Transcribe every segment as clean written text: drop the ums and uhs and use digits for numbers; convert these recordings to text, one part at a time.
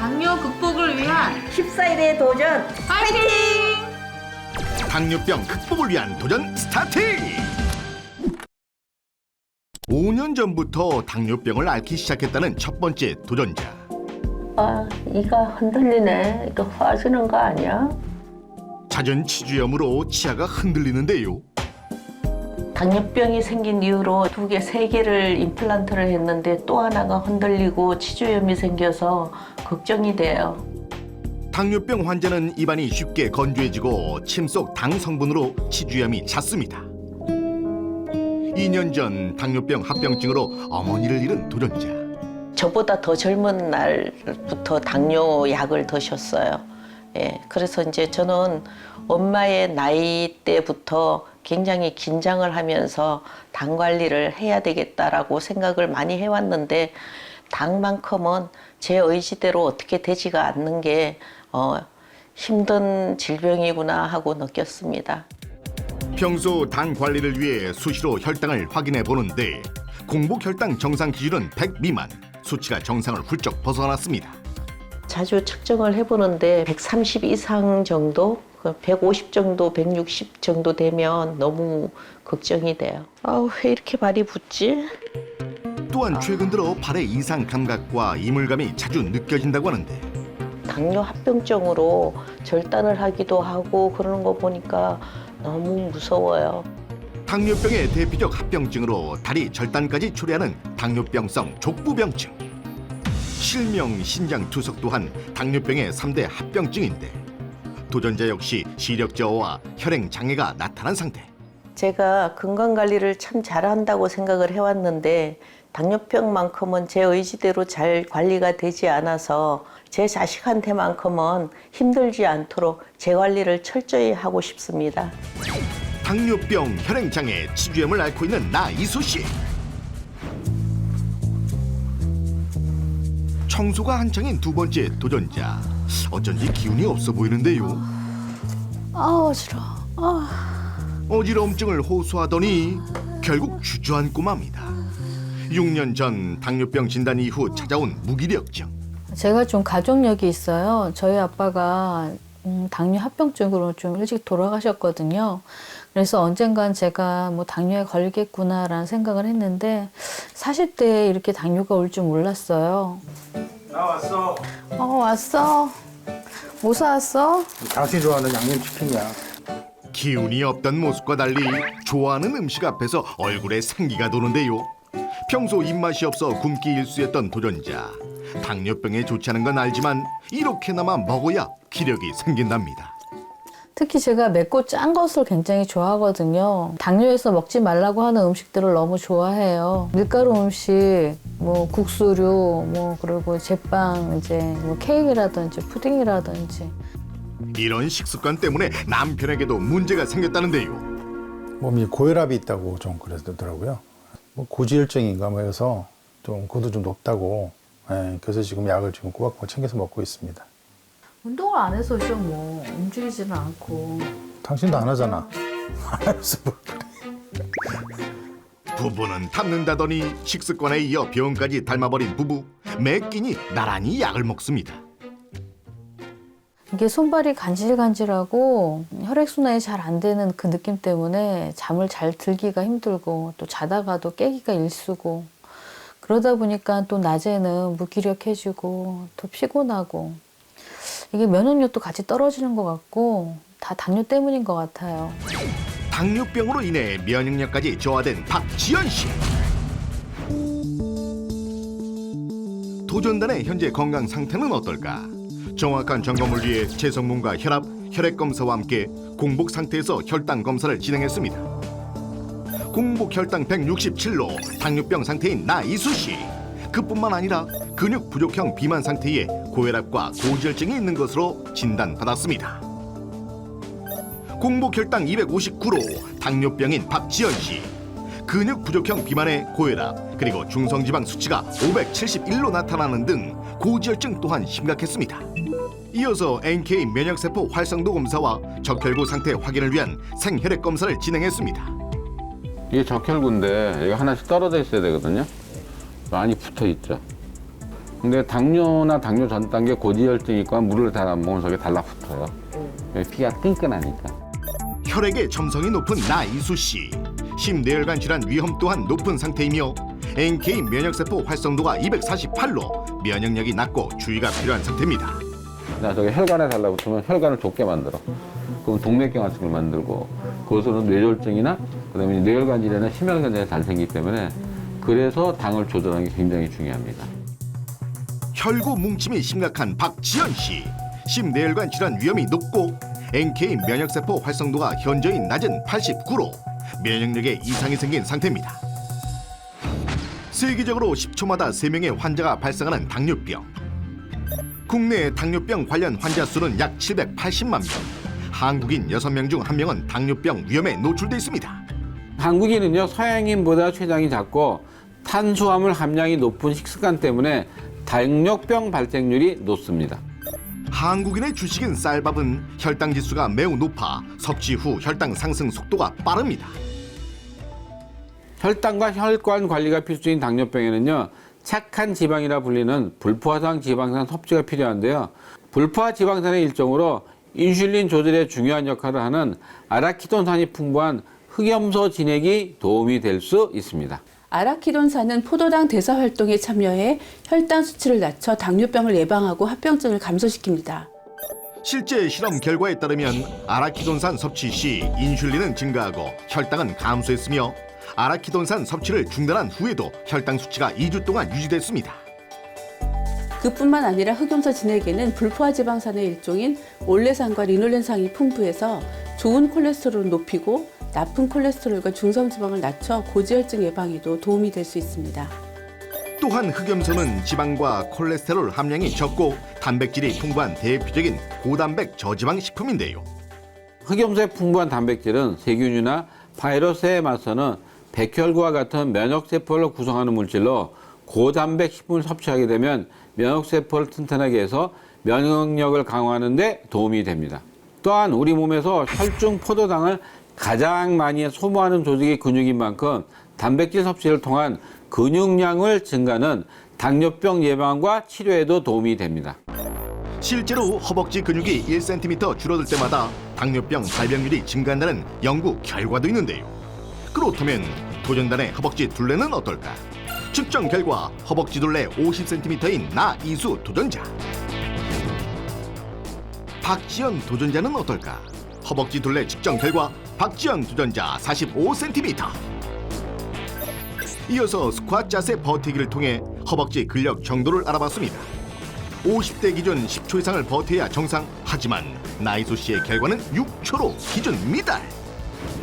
당뇨 극복을 위한 14일의 도전 파이팅! 당뇨병 극복을 위한 도전 스타트! 5년 전부터 당뇨병을 앓기 시작했다는 첫 번째 도전자. 이가 흔들리네. 이거 화지는 거 아니야? 잦은 치주염으로 치아가 흔들리는데요. 당뇨병이 생긴 이후로 2개, 3개를 임플란트를 했는데 또 하나가 흔들리고 치주염이 생겨서 걱정이 돼요. 당뇨병 환자는 입안이 쉽게 건조해지고 침 속 당 성분으로 치주염이 잦습니다. 2년 전 당뇨병 합병증으로 어머니를 잃은 도전자. 저보다 더 젊은 날부터 당뇨 약을 드셨어요. 예, 그래서 이제 저는 엄마의 나이 때부터 굉장히 긴장을 하면서 당 관리를 해야 되겠다라고 생각을 많이 해왔는데 당만큼은 제 의지대로 어떻게 되지가 않는 게 힘든 질병이구나 하고 느꼈습니다. 평소 당 관리를 위해 수시로 혈당을 확인해 보는데 공복 혈당 정상 기준은 100 미만, 수치가 정상을 훌쩍 벗어났습니다. 자주 측정을 해보는데 130 이상 정도, 150 정도, 160 정도 되면 너무 걱정이 돼요. 왜 이렇게 발이 붓지? 또한 최근 들어 발의 이상 감각과 이물감이 자주 느껴진다고 하는데 당뇨 합병증으로 절단을 하기도 하고 그러는 거 보니까 너무 무서워요. 당뇨병의 대표적 합병증으로 다리 절단까지 초래하는 당뇨병성 족부병증. 실명, 신장 투석 또한 당뇨병의 3대 합병증인데 도전자 역시 시력 저하와 혈행 장애가 나타난 상태. 제가 건강관리를 참 잘한다고 생각을 해왔는데 당뇨병만큼은 제 의지대로 잘 관리가 되지 않아서 제 자식한테만큼은 힘들지 않도록 제 관리를 철저히 하고 싶습니다. 당뇨병, 혈행 장애, 치주염을 앓고 있는 나이수 씨. 청소가 한창인 두 번째 도전자. 어쩐지 기운이 없어 보이는데요. 어지러워. 어지러움증을 호소하더니 결국 주저앉고 맙니다. 6년 전 당뇨병 진단 이후 찾아온 무기력증. 제가 좀 가족력이 있어요. 저희 아빠가 당뇨 합병증으로 좀 일찍 돌아가셨거든요. 그래서 언젠간 제가 뭐 당뇨에 걸리겠구나라는 생각을 했는데 40대에 이렇게 당뇨가 올 줄 몰랐어요. 나 왔어. 왔어. 뭐 사왔어? 당신이 좋아하는 양념치킨이야. 기운이 없던 모습과 달리 좋아하는 음식 앞에서 얼굴에 생기가 도는데요. 평소 입맛이 없어 굶기 일쑤였던 도전자. 당뇨병에 좋지 않은 건 알지만 이렇게나마 먹어야 기력이 생긴답니다. 특히 제가 맵고 짠 것을 굉장히 좋아하거든요. 당뇨에서 먹지 말라고 하는 음식들을 너무 좋아해요. 밀가루 음식, 뭐 국수류, 뭐 그리고 제빵, 이제 뭐 케이크라든지 푸딩이라든지. 이런 식습관 때문에 남편에게도 문제가 생겼다는데요. 몸이 고혈압이 있다고 좀 그러더라고요. 뭐 고지혈증인가 뭐 해서 좀 그것도 좀 높다고. 그래서 지금 약을 지금 꼬박꼬박 챙겨서 먹고 있습니다. 운동을 안 해서죠, 뭐. 움직이지는 않고. 당신도 안 하잖아. 안 해서 뭐 그래. 부부는 닮는다더니 식습관에 이어 병까지 닮아버린 부부. 매 끼니 나란히 약을 먹습니다. 이게 손발이 간질간질하고 혈액순환이 잘 안 되는 그 느낌 때문에 잠을 잘 들기가 힘들고 또 자다가도 깨기가 일쑤고 그러다 보니까 또 낮에는 무기력해지고 또 피곤하고 이게 면역력도 같이 떨어지는 것 같고 다 당뇨 때문인 것 같아요. 당뇨병으로 인해 면역력까지 저하된 박지연 씨. 도전단의 현재 건강 상태는 어떨까? 정확한 점검을 위해 체성문과 혈압, 혈액 검사와 함께 공복 상태에서 혈당 검사를 진행했습니다. 공복 혈당 167로 당뇨병 상태인 나이수 씨. 그뿐만 아니라 근육 부족형 비만 상태에 고혈압과 고지혈증이 있는 것으로 진단받았습니다. 공복 혈당 259로 당뇨병인 박지연 씨. 근육 부족형 비만에 고혈압 그리고 중성지방 수치가 571로 나타나는 등 고지혈증 또한 심각했습니다. 이어서 NK 면역세포 활성도 검사와 적혈구 상태 확인을 위한 생혈액 검사를 진행했습니다. 이게 적혈구인데 이게 하나씩 떨어져 있어야 되거든요. 많이 붙어 있죠. 근데 당뇨나 당뇨 전 단계 고지혈증이 있거나 물을 잘 안 먹은 속에 달라붙어요. 피가 끈끈하니까. 혈액의 점성이 높은 나이수 씨. 심뇌혈관 질환 위험 또한 높은 상태이며 NK 면역세포 활성도가 248로 면역력이 낮고 주의가 필요한 상태입니다. 자, 저기 혈관에 달라붙으면 혈관을 좁게 만들어. 그럼 동맥경 같은 걸 만들고, 그것으로는 뇌졸중이나 그다음에 뇌혈관 질환이나 심혈관 질환이 잘 생기기 때문에 그래서 당을 조절하는 게 굉장히 중요합니다. 혈구 뭉침이 심각한 박지연 씨. 심뇌혈관 질환 위험이 높고 NK 면역세포 활성도가 현저히 낮은 89로 면역력에 이상이 생긴 상태입니다. 세계적으로 10초마다 3명의 환자가 발생하는 당뇨병. 국내 당뇨병 관련 환자 수는 약 780만 명. 한국인 6명 중 1명은 당뇨병 위험에 노출돼 있습니다. 한국인은요, 서양인보다 췌장이 작고 탄수화물 함량이 높은 식습관 때문에 당뇨병 발생률이 높습니다. 한국인의 주식인 쌀밥은 혈당 지수가 매우 높아 섭취 후 혈당 상승 속도가 빠릅니다. 혈당과 혈관 관리가 필수인 당뇨병에는요, 착한 지방이라 불리는 불포화성 지방산 섭취가 필요한데요. 불포화 지방산의 일종으로 인슐린 조절에 중요한 역할을 하는 아라키돈산이 풍부한 흑염소 진액이 도움이 될 수 있습니다. 아라키돈산은 포도당 대사 활동에 참여해 혈당 수치를 낮춰 당뇨병을 예방하고 합병증을 감소시킵니다. 실제 실험 결과에 따르면 아라키돈산 섭취 시 인슐린은 증가하고 혈당은 감소했으며 아라키돈산 섭취를 중단한 후에도 혈당 수치가 2주 동안 유지됐습니다. 그뿐만 아니라 흑염소 진액에는 불포화 지방산의 일종인 올레산과 리놀렌산이 풍부해서 좋은 콜레스테롤을 높이고 나쁜 콜레스테롤과 중성지방을 낮춰 고지혈증 예방에도 도움이 될 수 있습니다. 또한 흑염소는 지방과 콜레스테롤 함량이 적고 단백질이 풍부한 대표적인 고단백 저지방 식품인데요. 흑염소의 풍부한 단백질은 세균이나 바이러스에 맞서는 백혈구와 같은 면역세포를 구성하는 물질로 고단백 식품을 섭취하게 되면 면역세포를 튼튼하게 해서 면역력을 강화하는 데 도움이 됩니다. 또한 우리 몸에서 혈중 포도당을 가장 많이 소모하는 조직이 근육인 만큼 단백질 섭취를 통한 근육량을 증가는 당뇨병 예방과 치료에도 도움이 됩니다. 실제로 허벅지 근육이 1cm 줄어들 때마다 당뇨병 발병률이 증가한다는 연구 결과도 있는데요. 그렇다면 도전단의 허벅지 둘레는 어떨까? 측정 결과 허벅지 둘레 50cm인 나이수 도전자. 박지연 도전자는 어떨까? 허벅지 둘레 측정 결과 박지연 도전자 45cm. 이어서 스쿼트 자세 버티기를 통해 허벅지 근력 정도를 알아봤습니다. 50대 기준 10초 이상을 버텨야 정상. 하지만 나이수 씨의 결과는 6초로 기준 미달.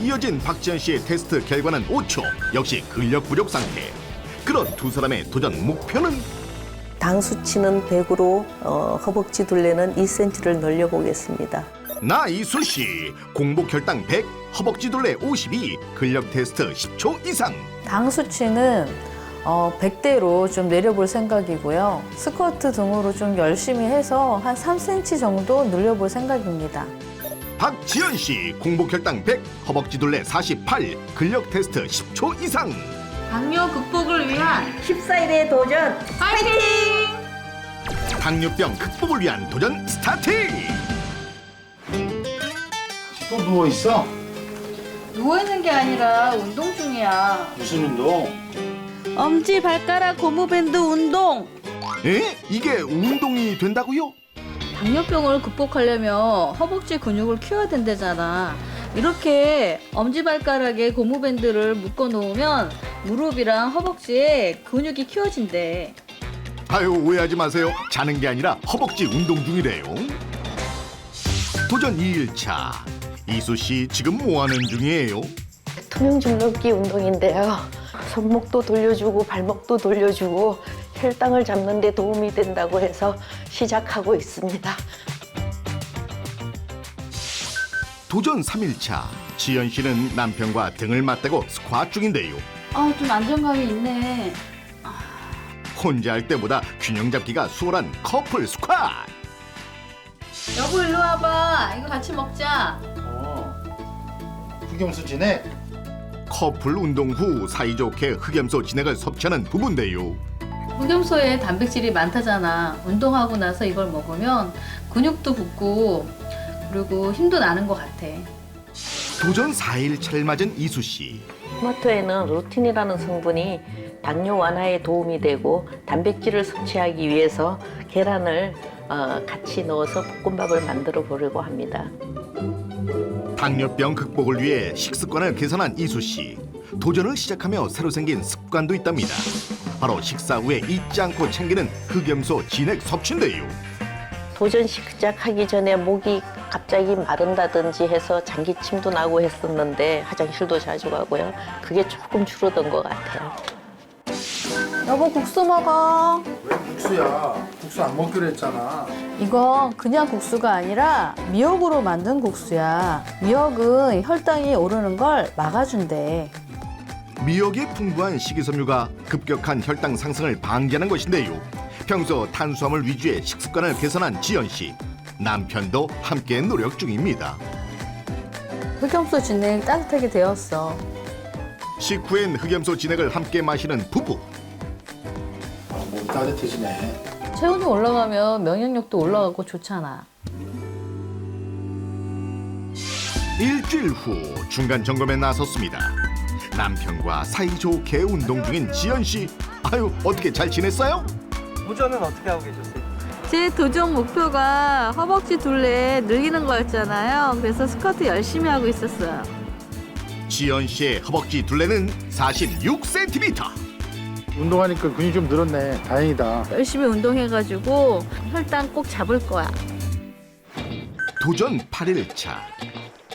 이어진 박지연 씨의 테스트 결과는 5초. 역시 근력 부족 상태. 그런 두 사람의 도전 목표는? 당 수치는 100으로 허벅지 둘레는 2cm를 늘려보겠습니다. 나이수 씨 공복 혈당 100, 허벅지 둘레 52, 근력 테스트 10초 이상. 당 수치는 100대로 좀 내려볼 생각이고요. 스쿼트 등으로 좀 열심히 해서 한 3cm 정도 늘려볼 생각입니다. 박지연 씨 공복 혈당 100, 허벅지 둘레 48, 근력 테스트 10초 이상. 당뇨 극복을 위한 14일의 도전 파이팅! 당뇨병 극복을 위한 도전 스타트. 또 누워 있어? 누워있는 게 아니라 운동 중이야. 무슨 운동? 엄지 발가락 고무밴드 운동. 에? 이게 운동이 된다고요? 당뇨병을 극복하려면 허벅지 근육을 키워야 된다잖아. 이렇게 엄지발가락에 고무밴드를 묶어 놓으면 무릎이랑 허벅지에 근육이 키워진대. 아유 오해하지 마세요. 자는 게 아니라 허벅지 운동 중이래요. 도전 2일차. 이수 씨 지금 뭐 하는 중이에요? 투명 줄넘기 운동인데요. 손목도 돌려주고 발목도 돌려주고 혈당을 잡는 데 도움이 된다고 해서 시작하고 있습니다. 도전 3일차. 지연 씨는 남편과 등을 맞대고 스쿼트 중인데요. 아, 좀 안정감이 있네. 혼자 할 때보다 균형 잡기가 수월한 커플 스쿼트. 여보, 일로 와봐. 이거 같이 먹자. 흑염소 진액? 커플 운동 후 사이좋게 흑염소 진액을 섭취하는 부부인데요. 흑염소에 단백질이 많다잖아. 운동하고 나서 이걸 먹으면 근육도 붙고 그리고 힘도 나는 것 같아. 도전 4일차를 맞은 이수 씨. 토마토에는 루틴이라는 성분이 당뇨 완화에 도움이 되고 단백질을 섭취하기 위해서 계란을 같이 넣어서 볶음밥을 만들어 보려고 합니다. 당뇨병 극복을 위해 식습관을 개선한 이수 씨. 도전을 시작하며 새로 생긴 습관도 있답니다. 바로 식사 후에 잊지 않고 챙기는 흑염소 진액 섭취인데요. 도전 시작하기 전에 목이 갑자기 마른다든지 해서 장기침도 나고 했었는데 화장실도 자주 가고요. 그게 조금 줄어든 것 같아요. 여보 국수 먹어. 왜 국수야? 국수 안 먹기로 했잖아. 이거 그냥 국수가 아니라 미역으로 만든 국수야. 미역은 혈당이 오르는 걸 막아준대. 미역의 풍부한 식이섬유가 급격한 혈당 상승을 방지하는 것인데요. 평소 탄수화물 위주의 식습관을 개선한 지연 씨. 남편도 함께 노력 중입니다. 흑염소 진액 따뜻하게 데웠어. 식후엔 흑염소 진액을 함께 마시는 부부. 몸 따뜻해지네. 체온이 올라가면 면역력도 올라가고 좋잖아. 일주일 후 중간 점검에 나섰습니다. 남편과 사이좋게 운동 중인 지연 씨. 아유, 어떻게 잘 지냈어요? 도전은 어떻게 하고 계셨어요? 제 도전 목표가 허벅지 둘레 늘리는 거였잖아요. 그래서 스쿼트 열심히 하고 있었어요. 지연 씨의 허벅지 둘레는 46cm. 운동하니까 근육이 좀 늘었네. 다행이다. 열심히 운동해가지고 혈당 꼭 잡을 거야. 도전 8일차.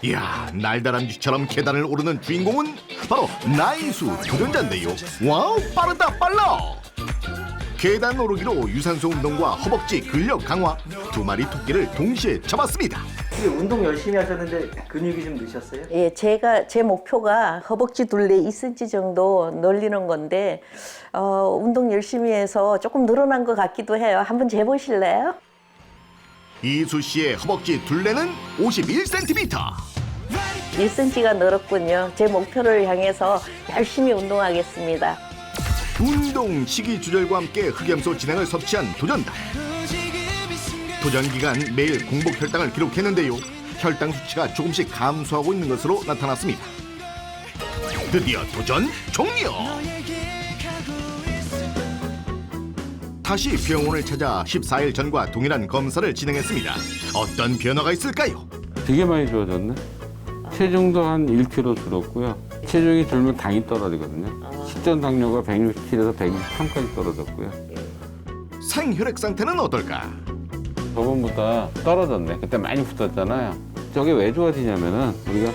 이야, 날다람쥐처럼 계단을 오르는 주인공은 바로 나인수 도전자인데요. 와우, 빠르다 빨라. 계단 오르기로 유산소 운동과 허벅지 근력 강화, 두 마리 토끼를 동시에 잡았습니다. 운동 열심히 하셨는데 근육이 좀 느셨어요? 예, 제 목표가 허벅지 둘레 2cm 정도 늘리는 건데 운동 열심히 해서 조금 늘어난 것 같기도 해요. 한번 재보실래요? 이수 씨의 허벅지 둘레는 51cm. 1cm가 늘었군요. 제 목표를 향해서 열심히 운동하겠습니다. 운동 식이 조절과 함께 흑염소 진행을 섭취한 도전자. 도전 기간 매일 공복 혈당을 기록했는데요. 혈당 수치가 조금씩 감소하고 있는 것으로 나타났습니다. 드디어 도전 종료. 다시 병원을 찾아 14일 전과 동일한 검사를 진행했습니다. 어떤 변화가 있을까요? 되게 많이 좋아졌네. 체중도 한 1kg 줄었고요. 체중이 줄면 당이 떨어지거든요. 식전 당뇨가 167에서 123까지 떨어졌고요. 생혈액 상태는 어떨까? 저번보다 떨어졌네. 그때 많이 붙었잖아요. 저게 왜 좋아지냐면은 우리가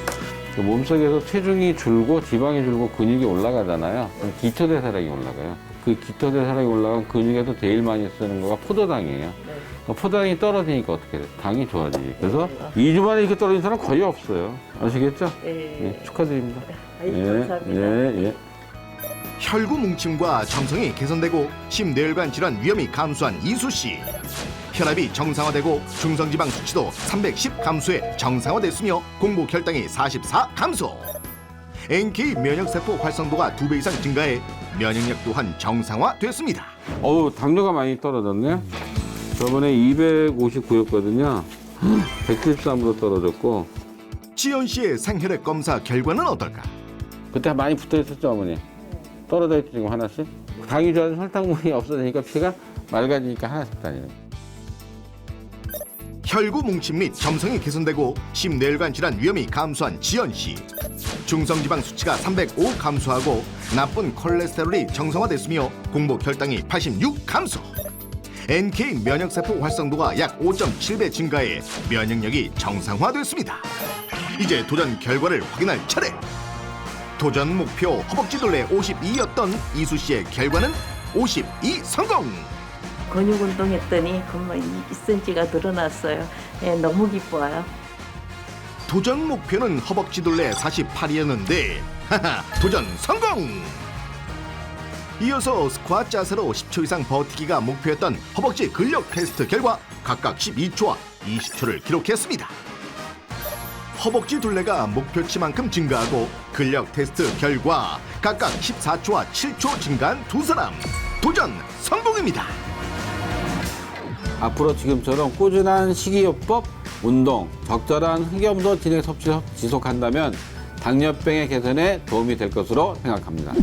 그 몸속에서 체중이 줄고 지방이 줄고 근육이 올라가잖아요. 그럼 기초대사량이 올라가요. 그 기초대사량이 올라간 근육에서 제일 많이 쓰는 거가 포도당이에요. 포도당이 떨어지니까 어떻게 돼? 당이 좋아지지. 그래서 2주 만에 이렇게 떨어진 사람 거의 없어요. 아시겠죠? 네, 축하드립니다. 예. 혈구 뭉침과 점성이 개선되고 심뇌혈관 질환 위험이 감소한 이수 씨. 혈압이 정상화되고 중성지방 수치도 310 감소해 정상화됐으며 공복 혈당이 44 감소. NK 면역세포 활성도가 2배 이상 증가해 면역력 또한 정상화됐습니다. 당뇨가 많이 떨어졌네. 저번에 259였거든요. 173으로 떨어졌고. 지연 씨의 생혈액 검사 결과는 어떨까? 그때 많이 붙어 있었죠, 어머니? 떨어져 있죠, 지금 하나씩? 당이 좋아서 혈당물이 없어지니까 피가 맑아지니까 하나씩 다니는. 혈구 뭉침 및 점성이 개선되고 심뇌혈관 질환 위험이 감소한 지연 씨. 중성지방 수치가 305 감소하고 나쁜 콜레스테롤이 정상화됐으며 공복 혈당이 86 감소. NK 면역세포 활성도가 약 5.7배 증가해 면역력이 정상화됐습니다. 이제 도전 결과를 확인할 차례. 도전 목표 허벅지 둘레 52였던 이수 씨의 결과는 52 성공. 근육 운동했더니 금방 2cm가 늘어났어요. 예, 너무 기뻐요. 도전 목표는 허벅지 둘레 48이었는데 도전 성공! 이어서 스쿼트 자세로 10초 이상 버티기가 목표였던 허벅지 근력 테스트 결과 각각 12초와 20초를 기록했습니다. 허벅지 둘레가 목표치만큼 증가하고 근력 테스트 결과 각각 14초와 7초 증가한 두 사람. 도전 성공입니다. 앞으로 지금처럼 꾸준한 식이요법, 운동, 적절한 흑염소 진액 섭취를 지속한다면 당뇨병의 개선에 도움이 될 것으로 생각합니다.